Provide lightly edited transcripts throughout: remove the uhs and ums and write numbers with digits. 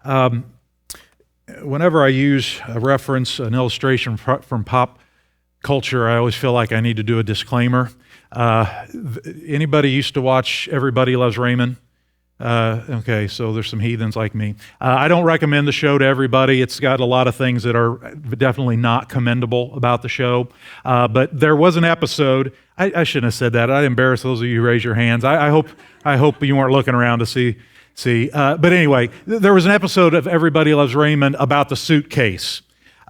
Whenever I use a reference, an illustration from pop culture, I always feel like I need to do a disclaimer. Anybody used to watch Everybody Loves Raymond? Okay, so there's some heathens like me. I don't recommend the show to everybody. It's got a lot of things that are definitely not commendable about the show. But there was an episode. I shouldn't have said that. I'd embarrass those of you who raise your hands. I hope you weren't looking around to see. But anyway, there was an episode of Everybody Loves Raymond about the suitcase.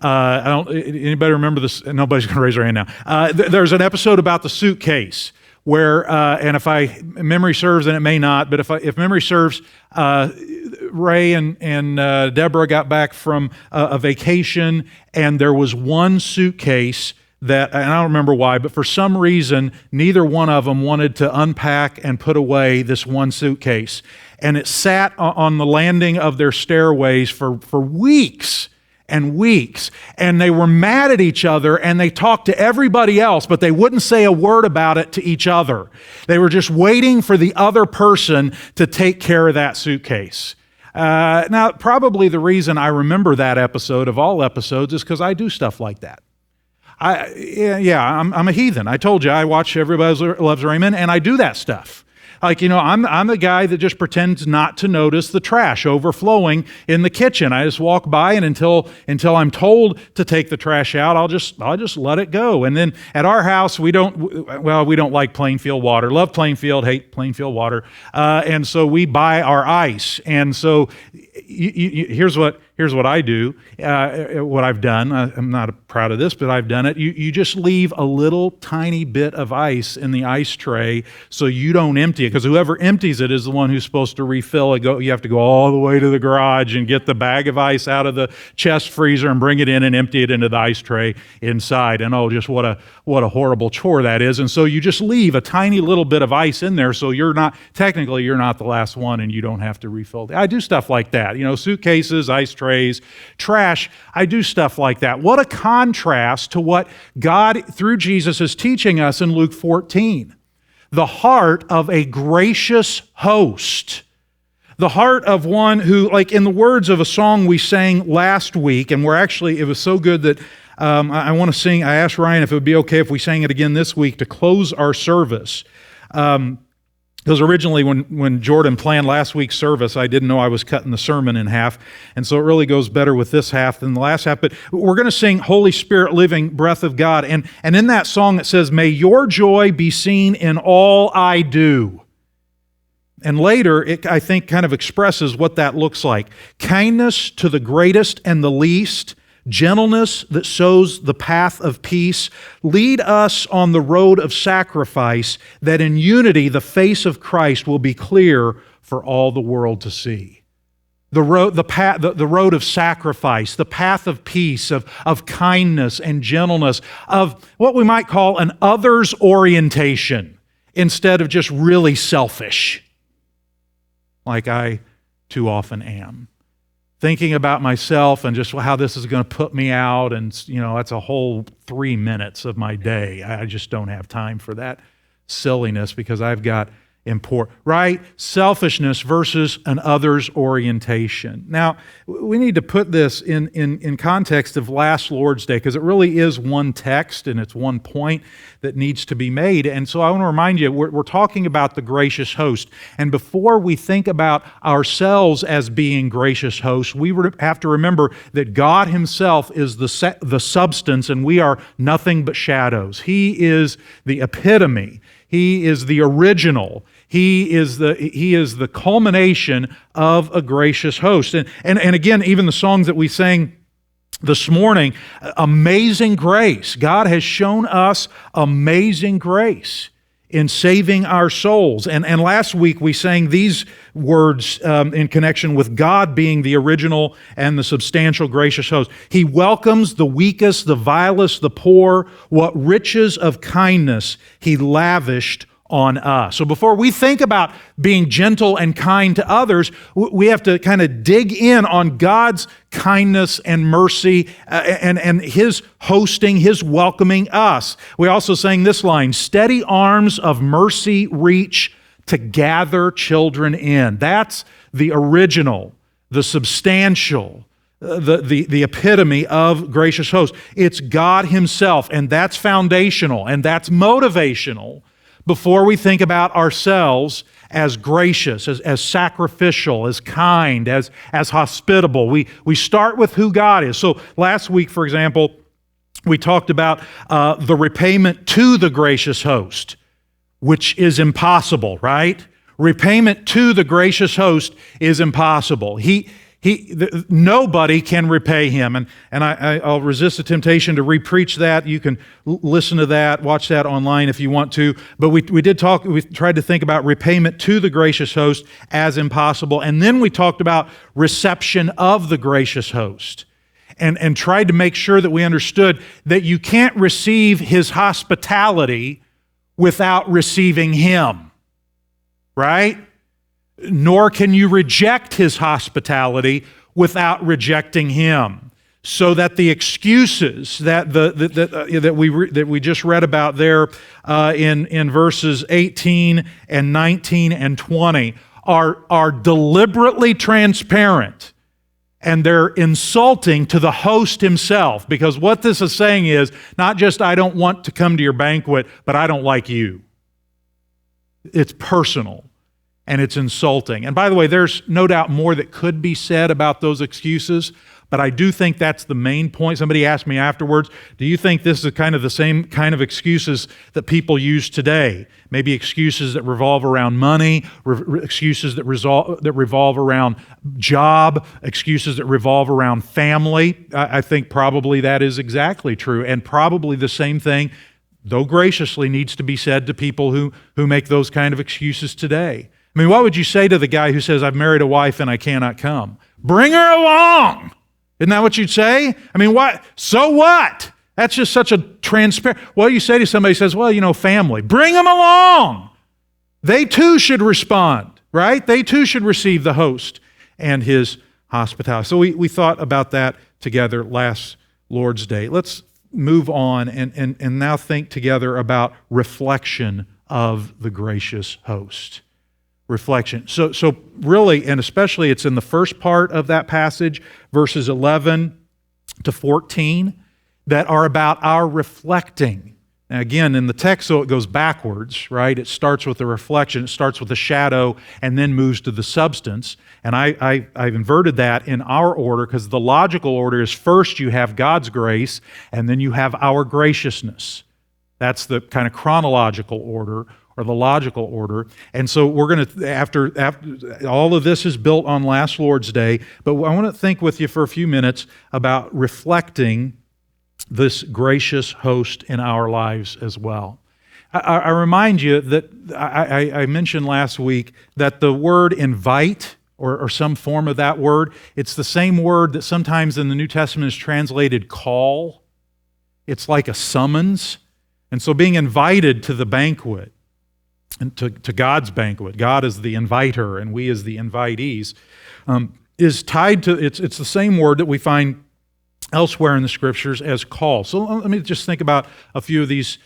Anybody remember this? Nobody's going to raise their hand now. There's an episode about the suitcase where, and if memory serves, and it may not, but if memory serves, Ray and Deborah got back from a vacation, and there was one suitcase that, and I don't remember why, but for some reason, neither one of them wanted to unpack and put away this one suitcase. And it sat on the landing of their stairways for weeks and weeks. And they were mad at each other, and they talked to everybody else, but they wouldn't say a word about it to each other. They were just waiting for the other person to take care of that suitcase. Now, probably the reason I remember that episode of all episodes is because I do stuff like that. I'm a heathen. I told you I watch Everybody Loves Raymond, and I do that stuff. Like, I'm the guy that just pretends not to notice the trash overflowing in the kitchen. I just walk by, and until I'm told to take the trash out, I'll just let it go. And then at our house, we don't like Plainfield water. Love Plainfield, hate Plainfield water. And so we buy our ice. And so here's what I do, what I've done. I'm not proud of this, but I've done it. You just leave a little tiny bit of ice in the ice tray so you don't empty it, because whoever empties it is the one who's supposed to refill it. You have to go all the way to the garage and get the bag of ice out of the chest freezer and bring it in and empty it into the ice tray inside. And just what a horrible chore that is. And so you just leave a tiny little bit of ice in there so you're not the last one, and you don't have to refill it. I do stuff like that. Suitcases, ice trays, trash. I do stuff like that. What a contrast to what God, through Jesus, is teaching us in Luke 14. The heart of a gracious host. The heart of one who, like in the words of a song we sang last week, and it was so good that I want to sing. I asked Ryan if it would be okay if we sang it again this week to close our service. Because originally when Jordan planned last week's service, I didn't know I was cutting the sermon in half, and so it really goes better with this half than the last half. But we're going to sing Holy Spirit, Living Breath of God. And in that song it says, "May your joy be seen in all I do." And later, it, I think, kind of expresses what that looks like. Kindness to the greatest and the least, gentleness that sows the path of peace, lead us on the road of sacrifice, that in unity the face of Christ will be clear for all the world to see. The road of sacrifice, the path of peace, of kindness and gentleness, of what we might call an others orientation instead of just really selfish, like I too often am. Thinking about myself and just how this is going to put me out, and that's a whole 3 minutes of my day. I just don't have time for that silliness because I've got right? Selfishness versus an others orientation. Now, we need to put this in context of last Lord's Day, because it really is one text and it's one point that needs to be made. And so I want to remind you, we're talking about the gracious host. And before we think about ourselves as being gracious hosts, we have to remember that God Himself is the substance, and we are nothing but shadows. He is the epitome. He is the original. He is the culmination of a gracious host. And again, even the songs that we sang this morning, amazing grace. God has shown us amazing grace in saving our souls. And last week we sang these words in connection with God being the original and the substantial gracious host. He welcomes the weakest, the vilest, the poor. What riches of kindness He lavished on us. So before we think about being gentle and kind to others, we have to kind of dig in on God's kindness and mercy and His hosting, His welcoming us. We also sang this line, "Steady arms of mercy reach to gather children in." That's the original. the substantial, the epitome of gracious host. It's God Himself, and that's foundational, and that's motivational before we think about ourselves as gracious, as sacrificial, as kind, as hospitable. We start with who God is. So last week, for example, we talked about the repayment to the gracious host, which is impossible, right? Repayment to the gracious host is impossible. Nobody can repay Him. And I'll resist the temptation to repreach that. You can listen to that, watch that online if you want to. But we tried to think about repayment to the gracious host as impossible. And then we talked about reception of the gracious host. And tried to make sure that we understood that you can't receive His hospitality without receiving Him, right? Nor can you reject His hospitality without rejecting Him. So that the excuses that we just read about there in verses 18 and 19 and 20 are deliberately transparent. And they're insulting to the host himself, because what this is saying is not just I don't want to come to your banquet, but I don't like you. It's personal and it's insulting. And by the way, there's no doubt more that could be said about those excuses, but I do think that's the main point. Somebody asked me afterwards, do you think this is kind of the same kind of excuses that people use today? Maybe excuses that revolve around money, excuses that revolve around job, excuses that revolve around family. I think probably that is exactly true, and probably the same thing, though graciously, needs to be said to people who make those kind of excuses today. I mean, what would you say to the guy who says, I've married a wife and I cannot come? Bring her along! Isn't that what you'd say? I mean, what? So what? That's just such a transparent... Well, you say to somebody who says, well, family. Bring them along. They too should respond, right? They too should receive the host and his hospitality. So we thought about that together last Lord's Day. Let's move on and now think together about reflection of the gracious host. Reflection. So really, and especially it's in the first part of that passage, verses 11 to 14, that are about our reflecting. Now again, in the text, so it goes backwards, right? It starts with the reflection, it starts with the shadow, and then moves to the substance. And I've inverted that in our order, because the logical order is first you have God's grace, and then you have our graciousness. That's the kind of chronological order, or the logical order. And so we're going to, after all of this is built on last Lord's Day, but I want to think with you for a few minutes about reflecting this gracious host in our lives as well. I remind you that I mentioned last week that the word invite, or some form of that word, it's the same word that sometimes in the New Testament is translated call. It's like a summons. And so being invited to the banquet, and to God's banquet, God is the inviter and we as the invitees, is tied to, it's the same word that we find elsewhere in the Scriptures as call. So let me just think about a few of these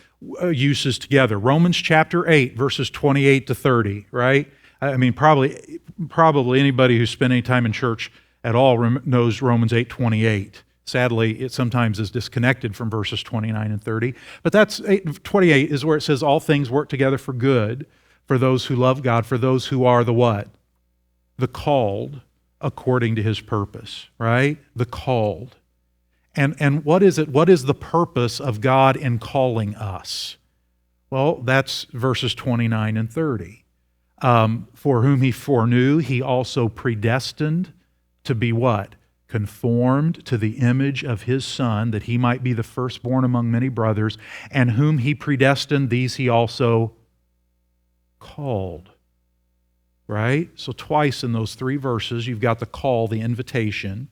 uses together. Romans chapter 8, verses 28 to 30, right? I mean, probably anybody who's spent any time in church at all knows Romans 8:28. Sadly, it sometimes is disconnected from verses 29 and 30. But 28 is where it says, all things work together for good for those who love God, for those who are the what? The called according to His purpose, right? The called. And what is it? What is the purpose of God in calling us? Well, that's verses 29 and 30. For whom He foreknew, He also predestined to be what? Conformed to the image of His Son, that He might be the firstborn among many brothers, and whom He predestined, these He also called. Right? So twice in those three verses, you've got the call, the invitation,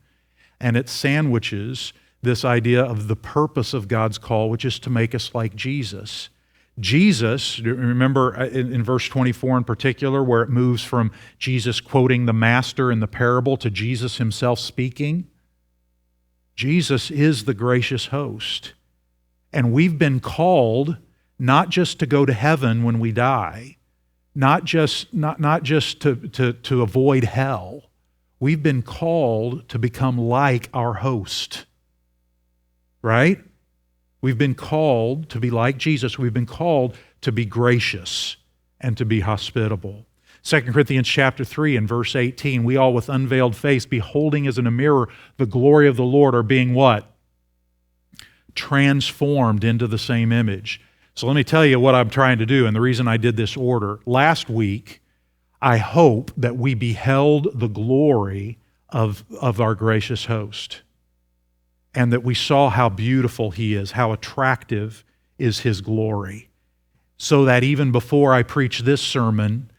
and it sandwiches this idea of the purpose of God's call, which is to make us like Jesus. Jesus, remember in verse 24 in particular, where it moves from Jesus quoting the Master in the parable to Jesus Himself speaking? Jesus is the gracious host. And we've been called not just to go to heaven when we die, not just to avoid hell. We've been called to become like our host, right? We've been called to be like Jesus. We've been called to be gracious and to be hospitable. 2 Corinthians chapter 3 and verse 18, we all with unveiled face, beholding as in a mirror the glory of the Lord, are being what? Transformed into the same image. So let me tell you what I'm trying to do and the reason I did this order. Last week, I hope that we beheld the glory of our gracious host, and that we saw how beautiful He is, how attractive is His glory, so that even before I preach this sermon,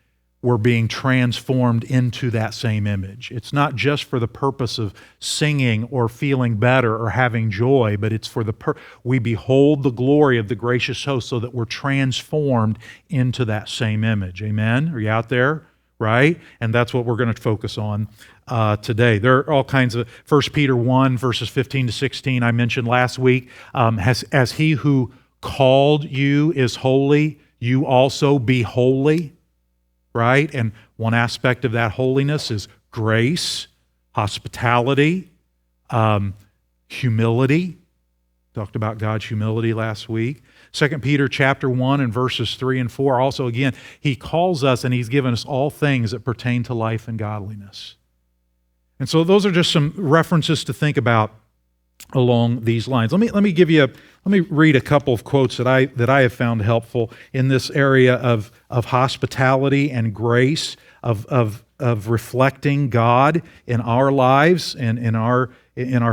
we're being transformed into that same image. It's not just for the purpose of singing or feeling better or having joy, but it's for we behold the glory of the gracious host so that we're transformed into that same image. Amen? Are you out there? Right? And that's what we're going to focus on today. There are all kinds of 1 Peter 1, verses 15 to 16, I mentioned last week. As He who called you is holy, you also be holy. Right? And one aspect of that holiness is grace, hospitality, humility. Talked about God's humility last week. 2 Peter chapter 1 and verses 3 and 4. Also, again, He calls us and He's given us all things that pertain to life and godliness. And so those are just some references to think about along these lines. Let me read a couple of quotes that I have found helpful in this area of hospitality and grace, of reflecting God in our lives and in our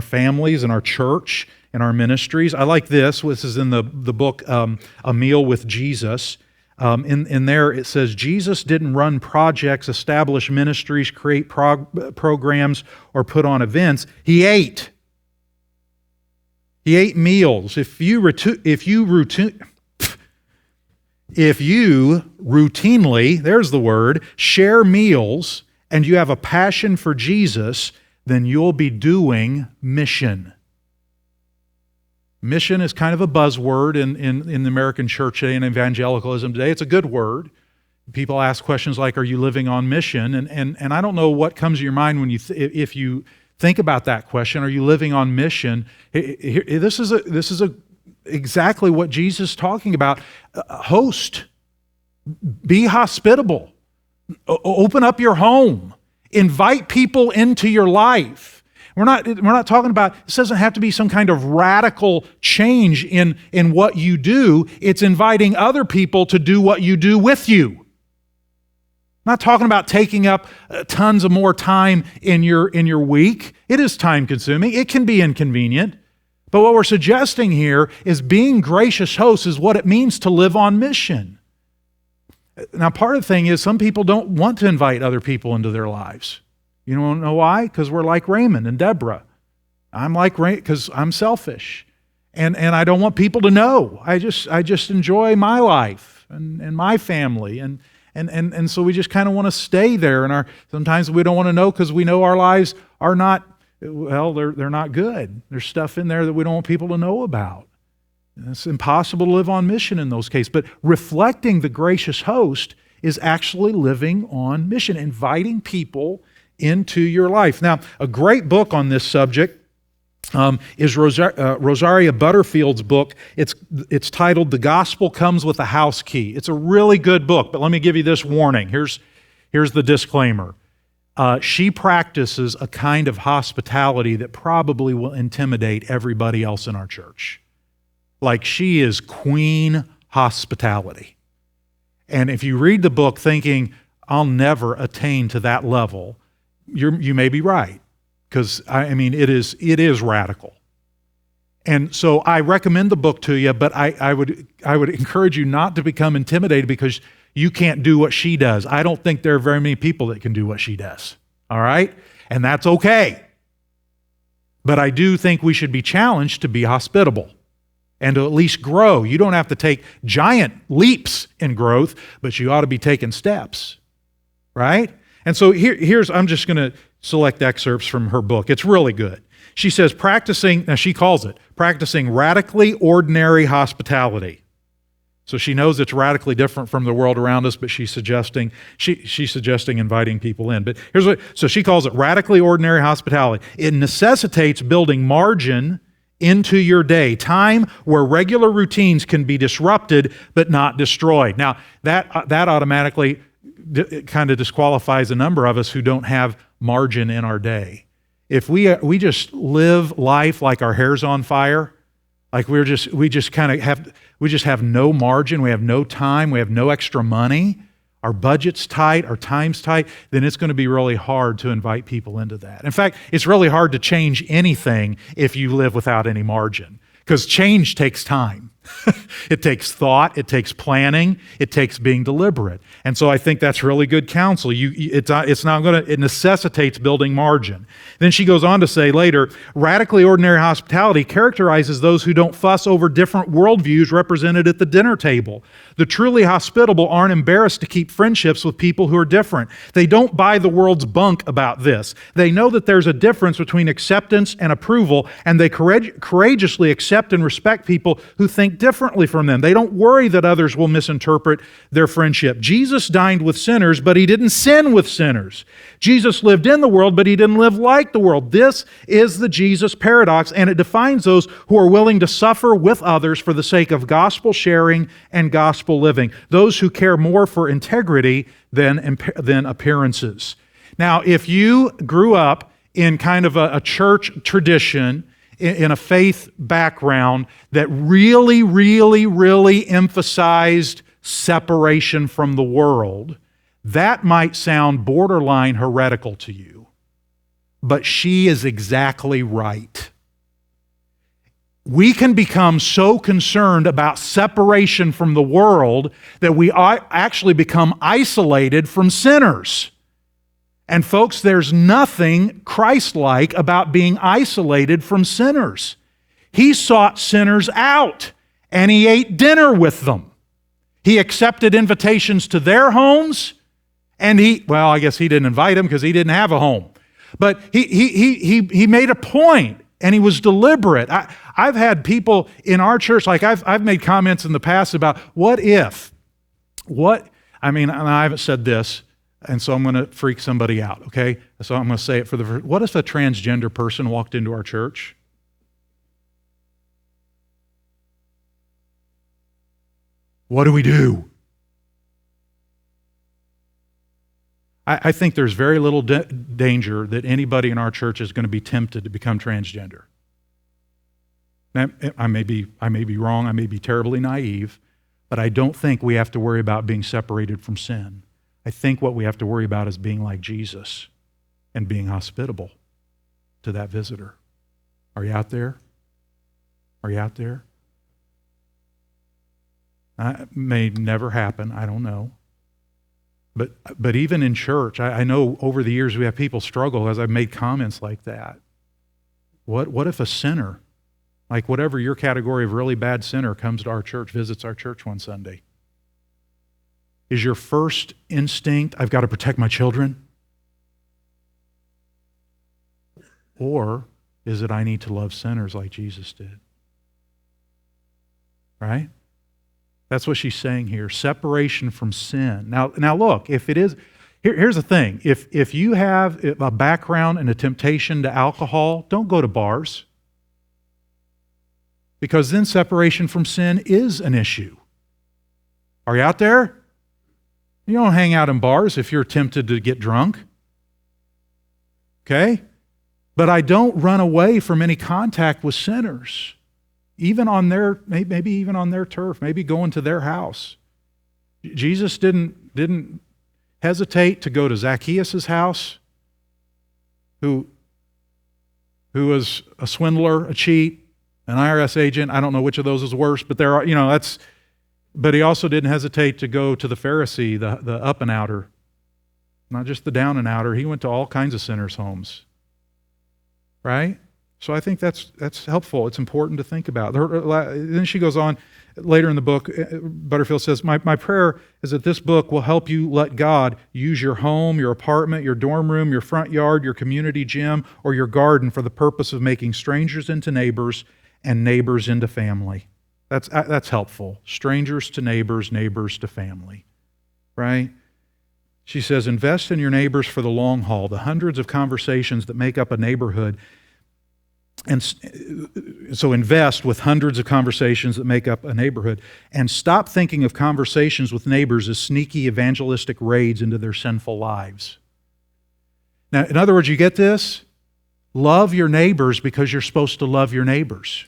families, in our church, in our ministries. I like this. This is in the book A Meal with Jesus. In there it says, Jesus didn't run projects, establish ministries, create programs, or put on events. He ate. He ate meals. If you routinely, there's the word, share meals, and you have a passion for Jesus, then you'll be doing mission. Mission is kind of a buzzword in the American church today and evangelicalism today. It's a good word. People ask questions like, are you living on mission? And I don't know what comes to your mind when if you think about that question. Are you living on mission? This is exactly what Jesus is talking about. Host. Be hospitable. Open up your home. Invite people into your life. We're not talking about, this doesn't have to be some kind of radical change in what you do. It's inviting other people to do what you do with you. I'm not talking about taking up tons of more time in your week. It is time consuming. It can be inconvenient. But what we're suggesting here is being gracious hosts is what it means to live on mission. Now, part of the thing is some people don't want to invite other people into their lives. You don't know why? Because we're like Raymond and Deborah. I'm like Raymond because I'm selfish. And I don't want people to know. I just enjoy my life and my family. And so we just kind of want to stay there. And sometimes we don't want to know because we know our lives are not, well, they're not good. There's stuff in there that we don't want people to know about. And it's impossible to live on mission in those cases. But reflecting the gracious host is actually living on mission, inviting people into your life. Now, a great book on this subject is Rosaria Butterfield's book. It's titled The Gospel Comes with a House Key. It's a really good book, but let me give you this warning. Here's the disclaimer. She practices a kind of hospitality that probably will intimidate everybody else in our church. Like she is queen hospitality. And if you read the book thinking, I'll never attain to that level, you may be right. Because, I mean, it is radical. And so I recommend the book to you, but I would encourage you not to become intimidated because you can't do what she does. I don't think there are very many people that can do what she does. All right? And that's okay. But I do think we should be challenged to be hospitable and to at least grow. You don't have to take giant leaps in growth, but you ought to be taking steps. Right? And so I'm just going to select excerpts from her book. It's really good. She says, she calls it practicing radically ordinary hospitality. So she knows it's radically different from the world around us, but she's suggesting inviting people in. But so she calls it radically ordinary hospitality. It necessitates building margin into your day, time where regular routines can be disrupted but not destroyed. Now, that automatically kind of disqualifies a number of us who don't have margin in our day. If we just live life like our hair's on fire, like we just have no margin, we have no time, we have no extra money, our budget's tight, our time's tight, then it's going to be really hard to invite people into that. In fact, it's really hard to change anything if you live without any margin, because change takes time. It takes thought, it takes planning, it takes being deliberate. And so I think that's really good counsel. It necessitates building margin. Then she goes on to say later, radically ordinary hospitality characterizes those who don't fuss over different worldviews represented at the dinner table. The truly hospitable aren't embarrassed to keep friendships with people who are different. They don't buy the world's bunk about this. They know that there's a difference between acceptance and approval, and they courageously accept and respect people who think differently from them. They don't worry that others will misinterpret their friendship. Jesus dined with sinners, but he didn't sin with sinners. Jesus lived in the world, but he didn't live like the world. This is the Jesus paradox, and it defines those who are willing to suffer with others for the sake of gospel sharing and gospel living. Those who care more for integrity than appearances. Now, if you grew up in kind of a church tradition, in a faith background that really, really, really emphasized separation from the world, that might sound borderline heretical to you. But she is exactly right. We can become so concerned about separation from the world that we actually become isolated from sinners. And folks, there's nothing Christ-like about being isolated from sinners. He sought sinners out, and he ate dinner with them. He accepted invitations to their homes, and I guess he didn't invite them because he didn't have a home. But he made a point, and he was deliberate. I've had people in our church, like I've made comments in the past about and I haven't said this, and so I'm going to freak somebody out, okay? So I'm going to say it for the first. What if a transgender person walked into our church? What do we do? I think there's very little danger that anybody in our church is going to be tempted to become transgender. Now, I may be wrong, I may be terribly naive, but I don't think we have to worry about being separated from sin. I think what we have to worry about is being like Jesus and being hospitable to that visitor. Are you out there? Are you out there? It may never happen, I don't know. But even in church, I know over the years we have people struggle as I've made comments like that. What if a sinner, like whatever your category of really bad sinner, comes to our church, visits our church one Sunday? Is your first instinct, I've got to protect my children? Or is it, I need to love sinners like Jesus did? Right? That's what she's saying here, separation from sin. Now look, if it is, here's the thing. If you have a background and a temptation to alcohol, don't go to bars. Because then separation from sin is an issue. Are you out there? You don't hang out in bars if you're tempted to get drunk. Okay? But I don't run away from any contact with sinners. Even on maybe even on their turf, maybe going to their house. Jesus didn't hesitate to go to Zacchaeus' house, who was a swindler, a cheat, an IRS agent. I don't know which of those is worse, but but he also didn't hesitate to go to the Pharisee, the up and outer, not just the down and outer. He went to all kinds of sinners' homes. Right? So I think that's helpful. It's important to think about. Then she goes on later in the book, Butterfield says, my prayer is that this book will help you let God use your home, your apartment, your dorm room, your front yard, your community gym, or your garden for the purpose of making strangers into neighbors and neighbors into family. That's helpful. Strangers to neighbors, neighbors to family, right? She says, invest in your neighbors for the long haul, the hundreds of conversations that make up a neighborhood. And so invest with hundreds of conversations that make up a neighborhood, and stop thinking of conversations with neighbors as sneaky evangelistic raids into their sinful lives. Now, in other words, you get this? Love your neighbors because you're supposed to love your neighbors.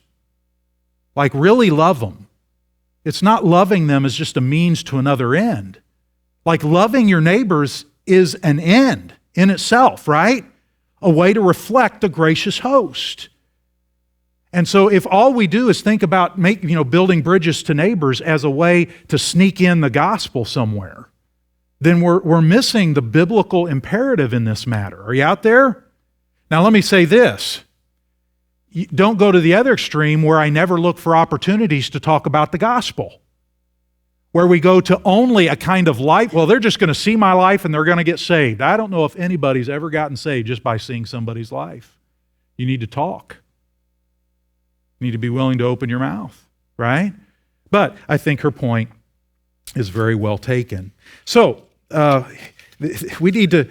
Like, really love them. It's not loving them as just a means to another end. Like, loving your neighbors is an end in itself, right? A way to reflect the gracious host. And so if all we do is think about building bridges to neighbors as a way to sneak in the gospel somewhere, then we're missing the biblical imperative in this matter. Are you out there? Now let me say this. Don't go to the other extreme where I never look for opportunities to talk about the gospel, where we go to only a kind of life. Well, they're just going to see my life and they're going to get saved. I don't know if anybody's ever gotten saved just by seeing somebody's life. You need to talk. You need to be willing to open your mouth, right? But I think her point is very well taken. So we need to,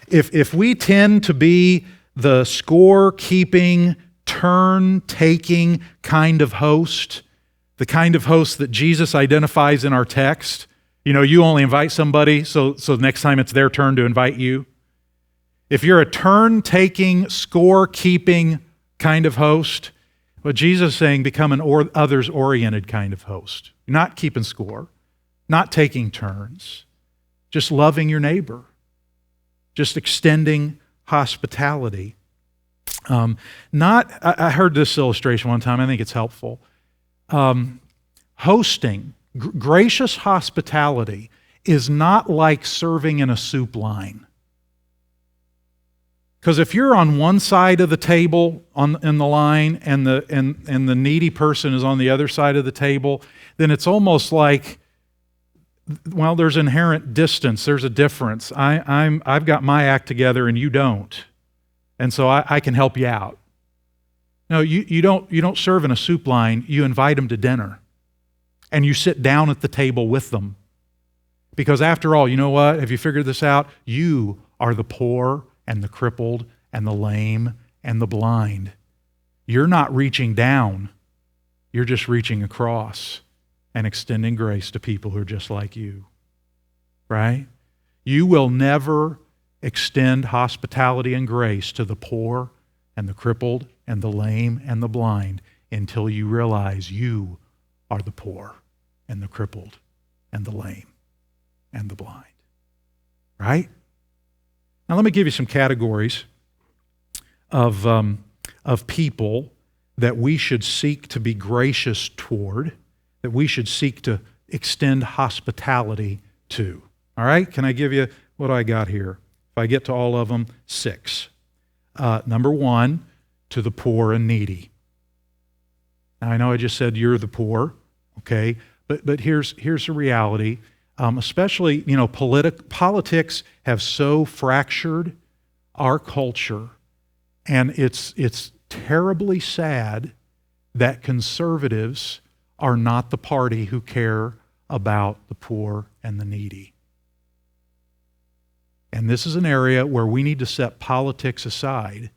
if we tend to be the score-keeping, turn-taking kind of host, the kind of host that Jesus identifies in our text, you only invite somebody, so next time it's their turn to invite you. If you're a turn-taking, score-keeping kind of host, what Jesus is saying, become an others-oriented kind of host. Not keeping score, not taking turns, just loving your neighbor, just extending hospitality. I heard this illustration one time, I think it's helpful. Hosting, gracious hospitality is not like serving in a soup line. Because if you're on one side of the table in the line and the needy person is on the other side of the table, then it's almost like, well, there's inherent distance. There's a difference. I've got my act together and you don't, and so I can help you out. No, you don't serve in a soup line. You invite them to dinner, and you sit down at the table with them, because after all, you know what? Have you figured this out? You are the poor and the crippled and the lame and the blind. You're not reaching down. You're just reaching across and extending grace to people who are just like you, right? You will never extend hospitality and grace to the poor and the crippled and the lame and the blind until you realize you are the poor and the crippled and the lame and the blind, right? Now, let me give you some categories of people that we should seek to be gracious toward, that we should seek to extend hospitality to. All right? Can I give you, what do I got here? If I get to all of them, 6. Number 1, to the poor and needy. Now, I know I just said you're the poor, okay? But here's the reality. Especially, politics have so fractured our culture, and it's terribly sad that conservatives are not the party who care about the poor and the needy. And this is an area where we need to set politics aside,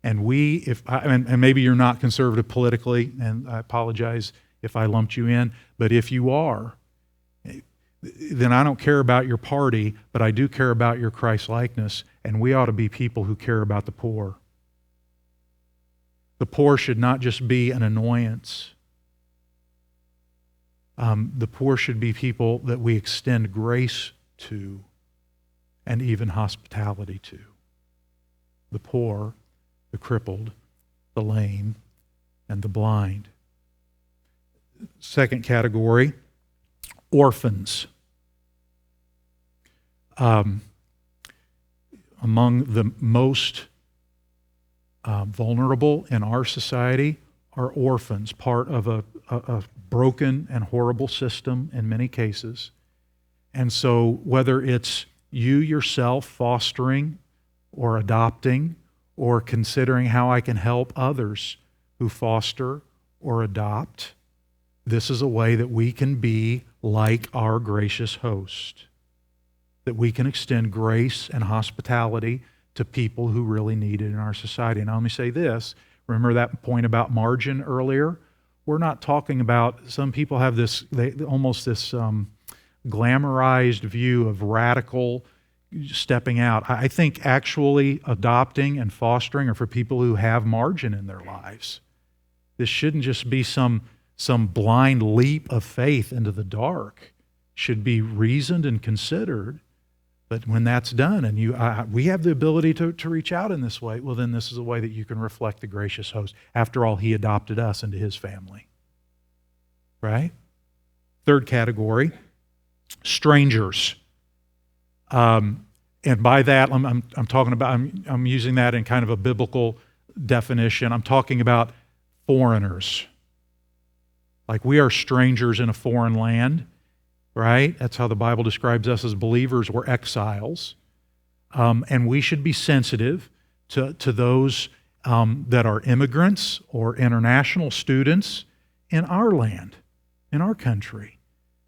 and maybe you're not conservative politically, and I apologize if I lumped you in, but if you are, then I don't care about your party, but I do care about your Christ-likeness, and we ought to be people who care about the poor. The poor should not just be an annoyance. The poor should be people that we extend grace to and even hospitality to. The poor, the crippled, the lame, and the blind. Second category, orphans. Among the most vulnerable in our society are orphans, part of a broken and horrible system in many cases. And so whether it's you yourself fostering or adopting or considering how I can help others who foster or adopt, this is a way that we can be like our gracious host, that we can extend grace and hospitality to people who really need it in our society. Now, let me say this. Remember that point about margin earlier? We're not talking about, some people have this, almost this glamorized view of radical stepping out. I think actually adopting and fostering are for people who have margin in their lives. This shouldn't just be some blind leap of faith into the dark. It should be reasoned and considered. But when that's done and we have the ability to reach out in this way, well, then this is a way that you can reflect the gracious host. After all, he adopted us into his family. Right? Third category, strangers. And by that, I'm talking about, I'm using that in kind of a biblical definition. I'm talking about foreigners. Like we are strangers in a foreign land. Right? That's how the Bible describes us as believers. We're exiles. And we should be sensitive to those that are immigrants or international students in our land, in our country.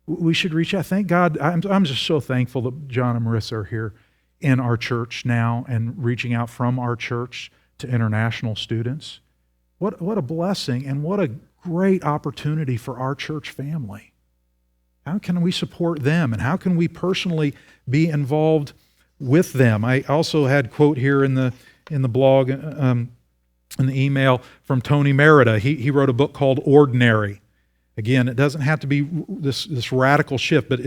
We should reach out. Thank God. I'm just so thankful that John and Marissa are here in our church now and reaching out from our church to international students. What a blessing and what a great opportunity for our church family. How can we support them, and how can we personally be involved with them? I also had a quote here in the blog, in the email from Tony Merida. He wrote a book called Ordinary. Again, it doesn't have to be this radical shift, but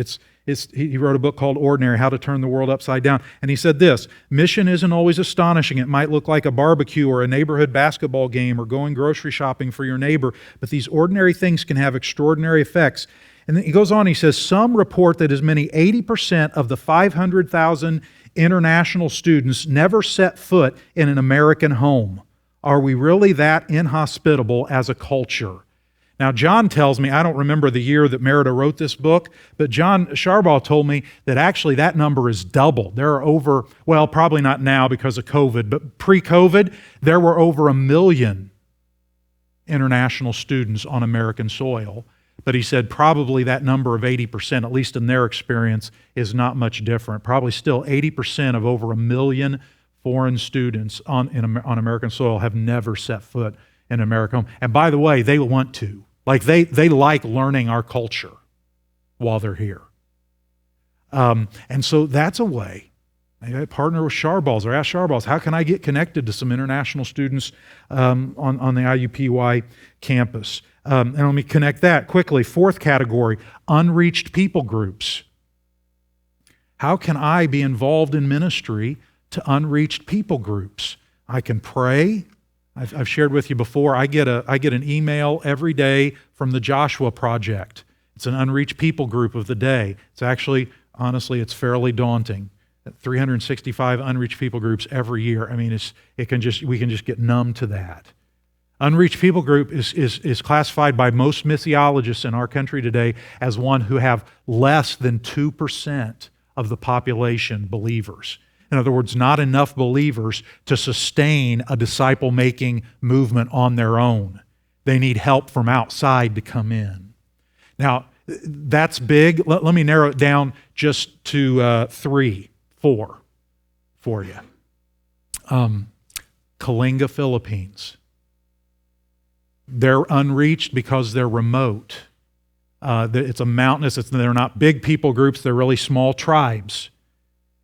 he wrote a book called Ordinary, How to Turn the World Upside Down. And he said this: mission isn't always astonishing. It might look like a barbecue or a neighborhood basketball game or going grocery shopping for your neighbor, but these ordinary things can have extraordinary effects. And then he goes on, he says, some report that as many 80% of the 500,000 international students never set foot in an American home. Are we really that inhospitable as a culture? Now, John tells me, I don't remember the year that Merida wrote this book, but John Sharbaugh told me that actually that number is double. There are over, well, probably not now because of COVID, but pre-COVID, there were over 1 million international students on American soil. But he said probably that number of 80%, at least in their experience, is not much different. Probably still 80% of over 1 million foreign students on American soil have never set foot in an American home. And by the way, they want to. Like they like learning our culture while they're here. And so that's a way. I partner with Sharbaughs or ask Sharbaughs, how can I get connected to some international students on the IUPUI campus? And let me connect that quickly. Fourth category, unreached people groups. How can I be involved in ministry to unreached people groups? I can pray. I've shared with you before, I get an email every day from the Joshua Project. It's an unreached people group of the day. It's actually, honestly, it's fairly daunting. 365 unreached people groups every year. I mean, we can just get numb to that. Unreached people group is classified by most missiologists in our country today as one who have less than 2% of the population believers. In other words, not enough believers to sustain a disciple-making movement on their own. They need help from outside to come in. Now, that's big. Let me narrow it down just to 4 for you. Kalinga, Philippines. They're unreached because they're remote. It's a mountainous, they're not big people groups, they're really small tribes.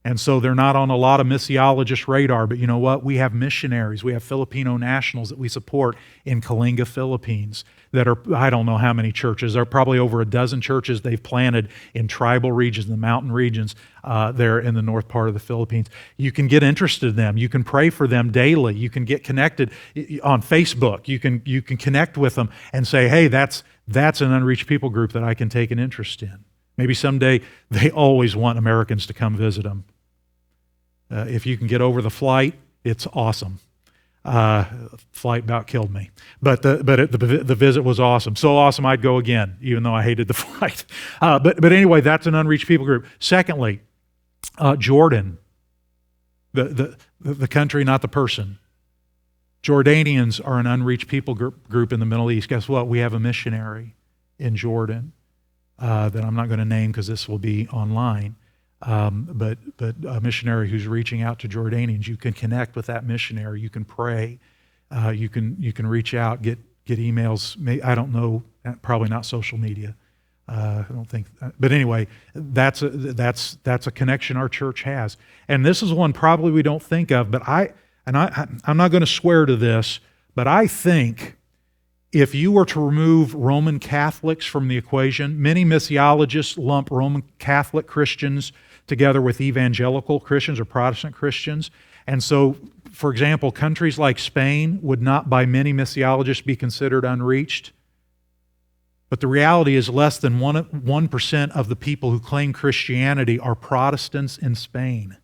And so they're not on a lot of missiologist radar, but you know what? We have missionaries, we have Filipino nationals that we support in Kalinga, Philippines that are, I don't know how many churches, there are probably over a dozen churches they've planted in tribal regions, the mountain regions there in the north part of the Philippines. You can get interested in them. You can pray for them daily. You can get connected on Facebook. You can connect with them and say, hey, that's an unreached people group that I can take an interest in. Maybe someday they always want Americans to come visit them. If you can get over the flight, it's awesome. Flight about killed me, but the visit was awesome. So awesome, I'd go again, even though I hated the flight. But anyway, that's an unreached people group. Secondly, Jordan, the country, not the person. Jordanians are an unreached people group in the Middle East. Guess what? We have a missionary in Jordan that I'm not going to name because this will be online. But a missionary who's reaching out to Jordanians, you can connect with that missionary. You can pray. You can reach out, get emails. I don't know, probably not social media. I don't think, but anyway, that's a connection our church has, and this is one probably we don't think of. But I'm not going to swear to this, but I think if you were to remove Roman Catholics from the equation, many missiologists lump Roman Catholic Christians together with evangelical Christians or Protestant Christians, and so, for example, countries like Spain would not, by many missiologists, be considered unreached. But the reality is less than 1% of the people who claim Christianity are Protestants in Spain.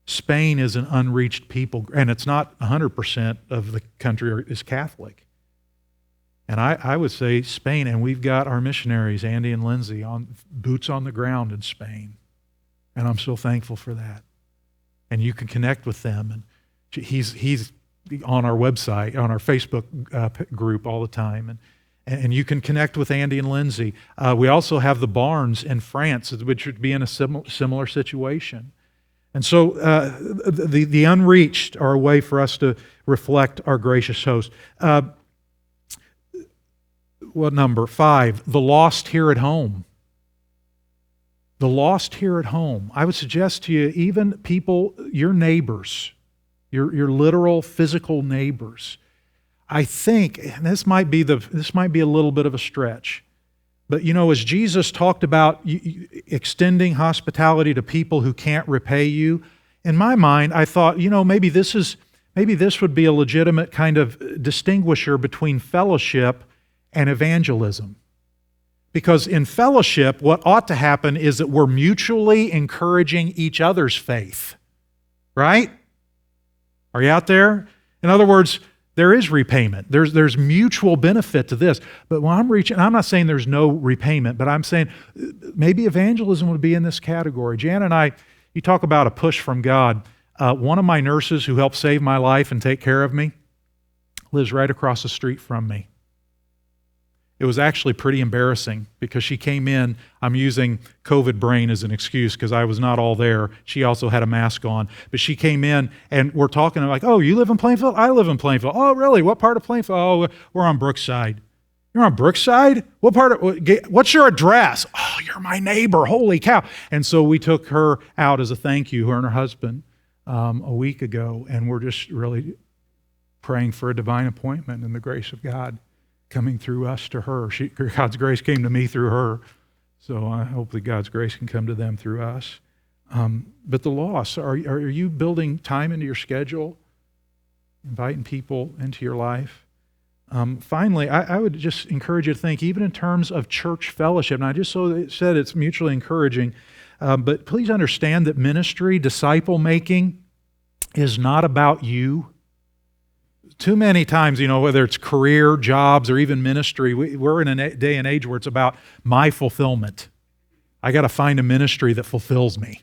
Spain is an unreached people, and it's not 100% of the country is Catholic. And I would say Spain, and we've got our missionaries, Andy and Lindsay, on boots on the ground in Spain. And I'm so thankful for that. And you can connect with them. And he's on our website, on our Facebook group all the time. And you can connect with Andy and Lindsay. We also have the Barnes in France, which would be in a similar situation. And so the unreached are a way for us to reflect our gracious host. What number? 5, the lost here at home. The lost here at home. I would suggest to you, even people, your neighbors, your literal physical neighbors. I think, and this might be a little bit of a stretch, but as Jesus talked about extending hospitality to people who can't repay you, in my mind, I thought, maybe this would be a legitimate kind of distinguisher between fellowship and evangelism. Because in fellowship, what ought to happen is that we're mutually encouraging each other's faith. Right? Are you out there? In other words, there is repayment. There's mutual benefit to this. But when I'm not saying there's no repayment, but I'm saying maybe evangelism would be in this category. Jan and I, you talk about a push from God. One of my nurses who helped save my life and take care of me lives right across the street from me. It was actually pretty embarrassing because she came in, I'm using COVID brain as an excuse because I was not all there. She also had a mask on. But she came in and we're talking, I'm like, oh, you live in Plainfield? I live in Plainfield. Oh, really? What part of Plainfield? Oh, we're on Brookside. You're on Brookside? What's your address? Oh, you're my neighbor. Holy cow. And so we took her out as a thank you, her and her husband, a week ago. And we're just really praying for a divine appointment in the grace of God coming through us to her. God's grace came to me through her. So I hope that God's grace can come to them through us. But the loss, are you building time into your schedule? Inviting people into your life? Finally, I would just encourage you to think, even in terms of church fellowship, and I just said it's mutually encouraging, but please understand that ministry, disciple making, is not about you. Too many times, whether it's career, jobs, or even ministry, we're in a day and age where it's about my fulfillment. I got to find a ministry that fulfills me.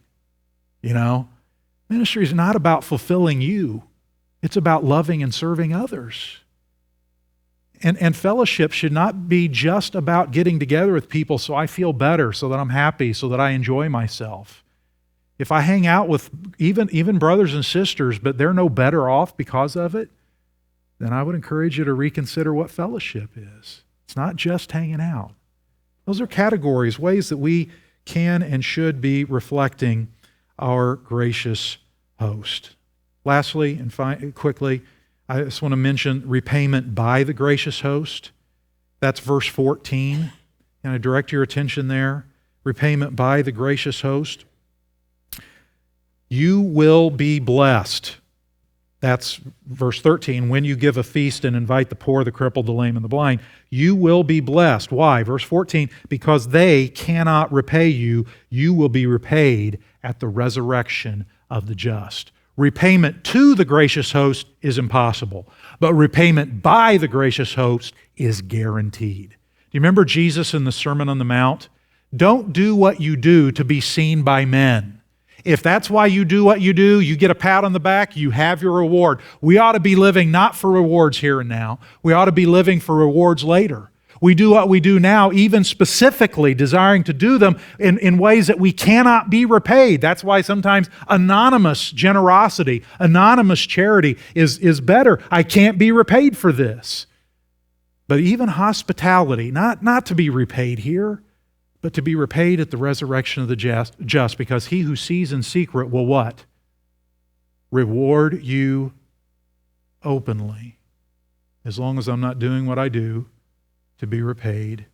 Ministry is not about fulfilling you. It's about loving and serving others. And fellowship should not be just about getting together with people so I feel better, so that I'm happy, so that I enjoy myself. If I hang out with even brothers and sisters, but they're no better off because of it, then I would encourage you to reconsider what fellowship is. It's not just hanging out. Those are categories, ways that we can and should be reflecting our gracious host. Lastly, and quickly, I just want to mention repayment by the gracious host. That's verse 14. And I direct your attention there. Repayment by the gracious host. You will be blessed. That's verse 13. When you give a feast and invite the poor, the crippled, the lame, and the blind, you will be blessed. Why? Verse 14, because they cannot repay you, you will be repaid at the resurrection of the just. Repayment to the gracious host is impossible, but repayment by the gracious host is guaranteed. Do you remember Jesus in the Sermon on the Mount? Don't do what you do to be seen by men. If that's why you do what you do, you get a pat on the back, you have your reward. We ought to be living not for rewards here and now. We ought to be living for rewards later. We do what we do now, even specifically desiring to do them in ways that we cannot be repaid. That's why sometimes anonymous generosity, anonymous charity is better. I can't be repaid for this. But even hospitality, not to be repaid here, but to be repaid at the resurrection of the just, because he who sees in secret will what? Reward you openly, as long as I'm not doing what I do, to be repaid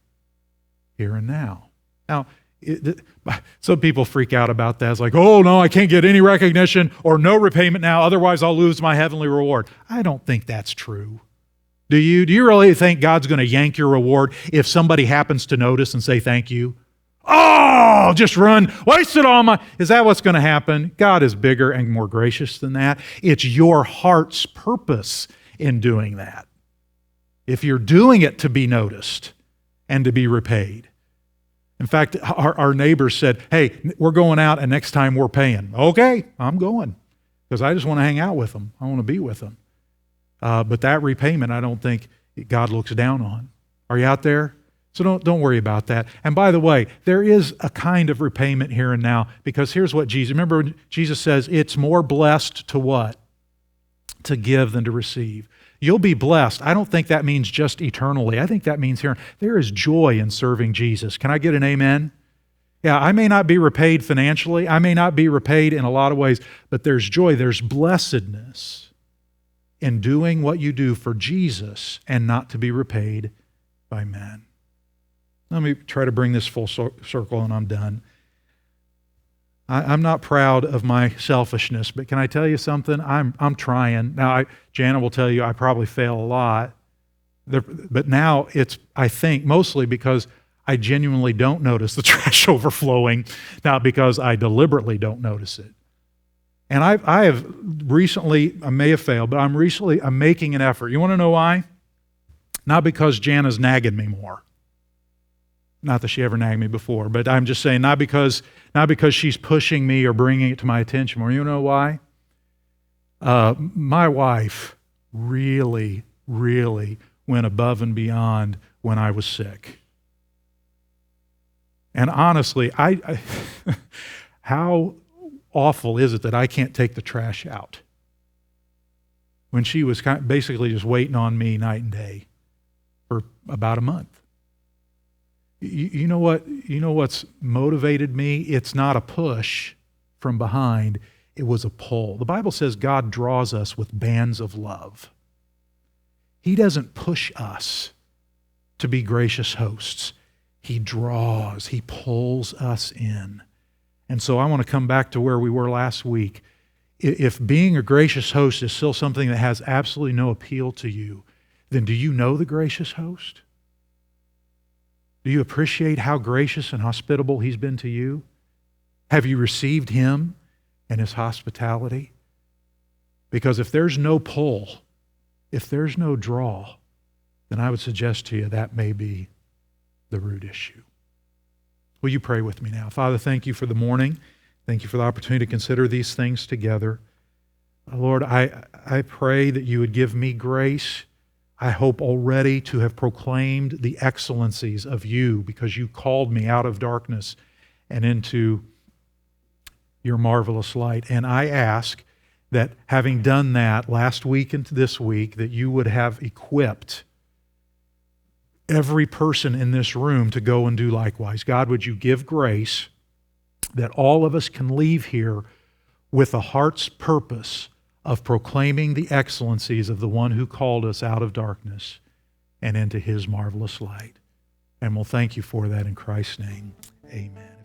here and now. Now, some people freak out about that. It's like, oh no, I can't get any recognition or no repayment now, otherwise I'll lose my heavenly reward. I don't think that's true. Do you? Do you really think God's going to yank your reward if somebody happens to notice and say thank you? Oh, just run, wasted all my... Is that what's going to happen? God is bigger and more gracious than that. It's your heart's purpose in doing that. If you're doing it to be noticed and to be repaid. In fact, our neighbors said, hey, we're going out and next time we're paying. Okay, I'm going because I just want to hang out with them. I want to be with them. But that repayment, I don't think God looks down on. Are you out there? So don't worry about that. And by the way, there is a kind of repayment here and now, because here's what remember Jesus says, it's more blessed to what? To give than to receive. You'll be blessed. I don't think that means just eternally. I think that means here, there is joy in serving Jesus. Can I get an amen? Yeah, I may not be repaid financially. I may not be repaid in a lot of ways, but there's joy. There's blessedness in doing what you do for Jesus and not to be repaid by men. Let me try to bring this full circle and I'm done. I'm not proud of my selfishness, but can I tell you something? I'm trying. Now, Jana will tell you I probably fail a lot, but now it's, I think, mostly because I genuinely don't notice the trash overflowing, not because I deliberately don't notice it. And I have recently, I may have failed, but I'm making an effort. You want to know why? Not because Jana's nagging me more. Not that she ever nagged me before, but I'm just saying not because she's pushing me or bringing it to my attention more. You know why? My wife really, really went above and beyond when I was sick. And honestly, how awful is it that I can't take the trash out? When she was basically just waiting on me night and day for about a month. You know what? You know what's motivated me? It's not a push from behind. It was a pull. The Bible says God draws us with bands of love. He doesn't push us to be gracious hosts. He draws. He pulls us in. And so I want to come back to where we were last week. If being a gracious host is still something that has absolutely no appeal to you, then do you know the gracious host? Do you appreciate how gracious and hospitable he's been to you? Have you received him and his hospitality? Because if there's no pull, if there's no draw, then I would suggest to you that may be the root issue. Will you pray with me now? Father, thank you for the morning. Thank you for the opportunity to consider these things together. Lord, I pray that you would give me grace. I hope already to have proclaimed the excellencies of you because you called me out of darkness and into your marvelous light. And I ask that having done that last week and this week, that you would have equipped every person in this room to go and do likewise. God, would you give grace that all of us can leave here with a heart's purpose of proclaiming the excellencies of the one who called us out of darkness and into his marvelous light. And we'll thank you for that in Christ's name. Amen.